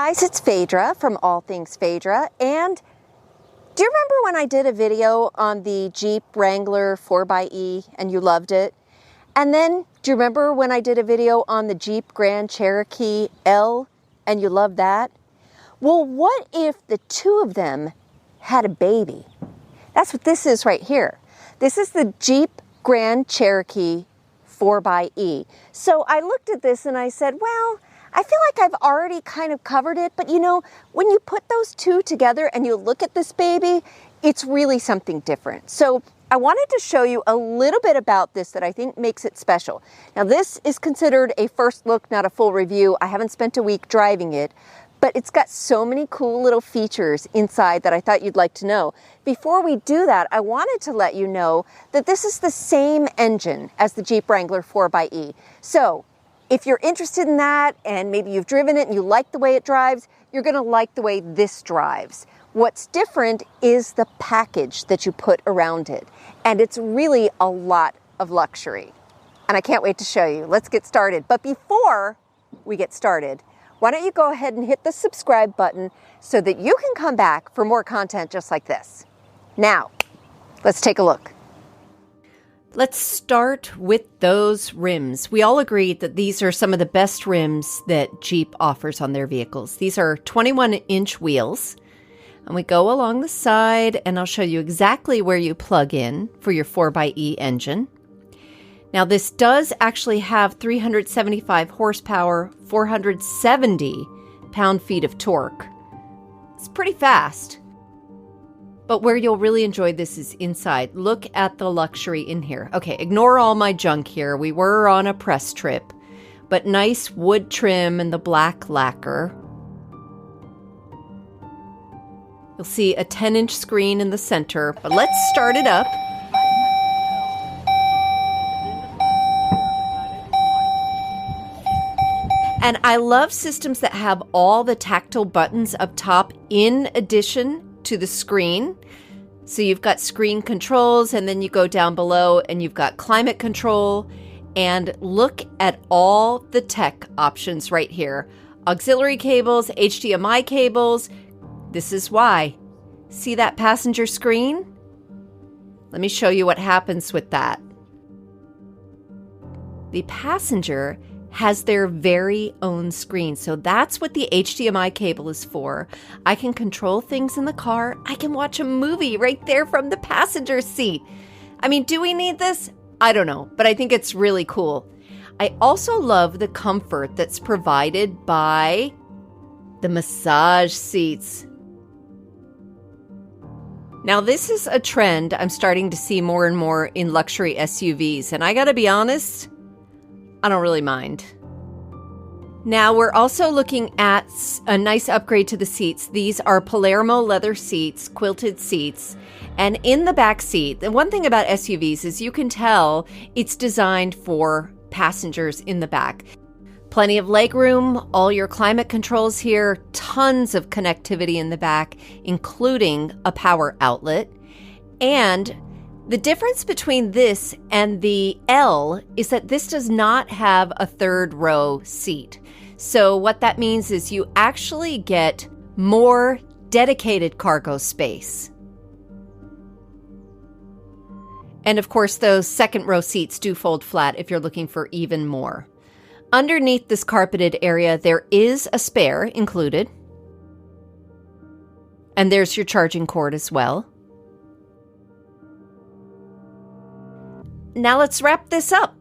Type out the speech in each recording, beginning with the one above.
guys, it's Phaedra from All Things Phaedra, and do you remember when I did a video on the Jeep Wrangler 4xe and you loved it? And then, do you remember when I did a video on the Jeep Grand Cherokee L and you loved that? Well, what if the two of them had a baby? That's what this is right here. This is the Jeep Grand Cherokee 4xe. So I looked at this and I said, well, I feel like I've already kind of covered it, but you know, when you put those two together and you look at this baby, it's really something different. So I wanted to show you a little bit about this that I think makes it special. Now this is considered a first look, not a full review. I haven't spent a week driving it, but it's got so many cool little features inside that I thought you'd like to know. Before we do that, I wanted to let you know that this is the same engine as the Jeep Wrangler 4xe. So if you're interested in that and maybe you've driven it and you like the way it drives, you're gonna like the way this drives. What's different is the package that you put around it. And it's really a lot of luxury. And I can't wait to show you. Let's get started. But before we get started, why don't you go ahead and hit the subscribe button so that you can come back for more content just like this. Now, let's take a look. Let's start with those rims. We all agreed that these are some of the best rims that Jeep offers on their vehicles. These are 21-inch wheels, and we go along the side, and I'll show you exactly where you plug in for your 4xe engine. Now, this does actually have 375 horsepower, 470 pound-feet of torque. It's pretty fast. But where you'll really enjoy this is inside. Look at the luxury in here. Okay, ignore all my junk here. We were on a press trip, but nice wood trim and the black lacquer. You'll see a 10-inch screen in the center, but let's start it up. And I love systems that have all the tactile buttons up top in addition to the screen. So you've got screen controls, and then you go down below and you've got climate control. And look at all the tech options right here. Auxiliary cables, HDMI cables. This is why. See that passenger screen? Let me show you what happens with that. The passenger has their very own screen. So that's what the HDMI cable is for. I can control things in the car. I can watch a movie right there from the passenger seat. I mean, do we need this? I don't know, but I think it's really cool. I also love the comfort that's provided by the massage seats. Now, this is a trend I'm starting to see more and more in luxury SUVs, and I gotta be honest, I don't really mind. Now we're also looking at a nice upgrade to the seats. These are Palermo leather seats, quilted seats. And in the back seat, the one thing about SUVs is you can tell it's designed for passengers in the back. Plenty of legroom, all your climate controls here, tons of connectivity in the back, including a power outlet. And the difference between this and the L is that this does not have a third row seat. So what that means is you actually get more dedicated cargo space. And of course, those second row seats do fold flat if you're looking for even more. Underneath this carpeted area, there is a spare included. And there's your charging cord as well. Now let's wrap this up.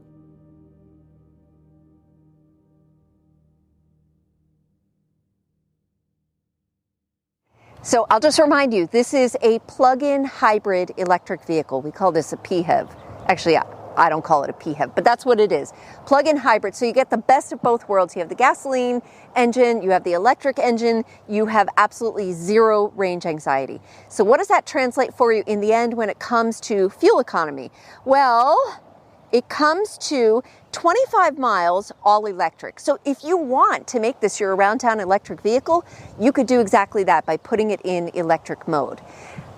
So I'll just remind you, this is a plug-in hybrid electric vehicle. We call this a PHEV. Actually, I don't call it a PHEV, but that's what it is. Plug-in hybrid, so you get the best of both worlds. You have the gasoline engine, you have the electric engine, you have absolutely zero range anxiety. So what does that translate for you in the end when it comes to fuel economy? Well, it comes to 25 miles all electric. So if you want to make this your around town electric vehicle, you could do exactly that by putting it in electric mode.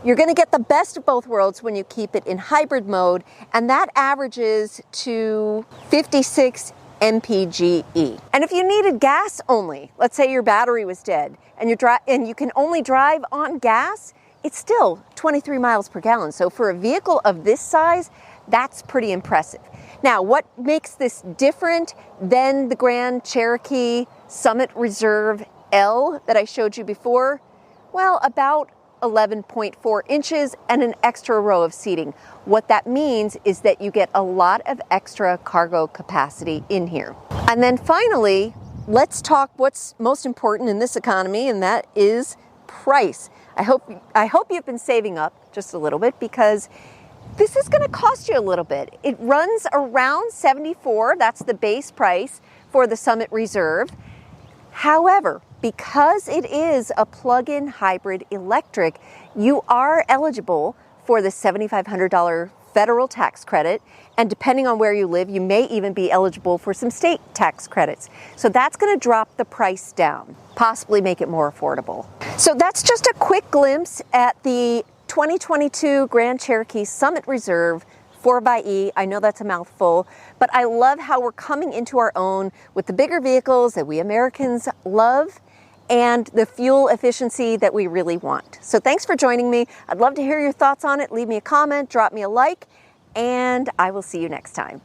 You're going to get the best of both worlds when you keep it in hybrid mode, and that averages to 56 MPGe. And if you needed gas only, let's say your battery was dead and you can only drive on gas, it's still 23 miles per gallon. So for a vehicle of this size, that's pretty impressive. Now, what makes this different than the Grand Cherokee Summit Reserve L that I showed you before? Well, about 11.4 inches and an extra row of seating. What that means is that you get a lot of extra cargo capacity in here. And then finally, let's talk what's most important in this economy, and that is price. I hope you've been saving up just a little bit, because this is going to cost you a little bit. It runs around $74. That's the base price for the Summit Reserve. However, because it is a plug-in hybrid electric, you are eligible for the $7,500 federal tax credit, and depending on where you live, you may even be eligible for some state tax credits. So that's going to drop the price down, possibly make it more affordable. So that's just a quick glimpse at the 2022 Grand Cherokee Summit Reserve 4xe. I know that's a mouthful, but I love how we're coming into our own with the bigger vehicles that we Americans love and the fuel efficiency that we really want. So thanks for joining me. I'd love to hear your thoughts on it. Leave me a comment, drop me a like, and I will see you next time.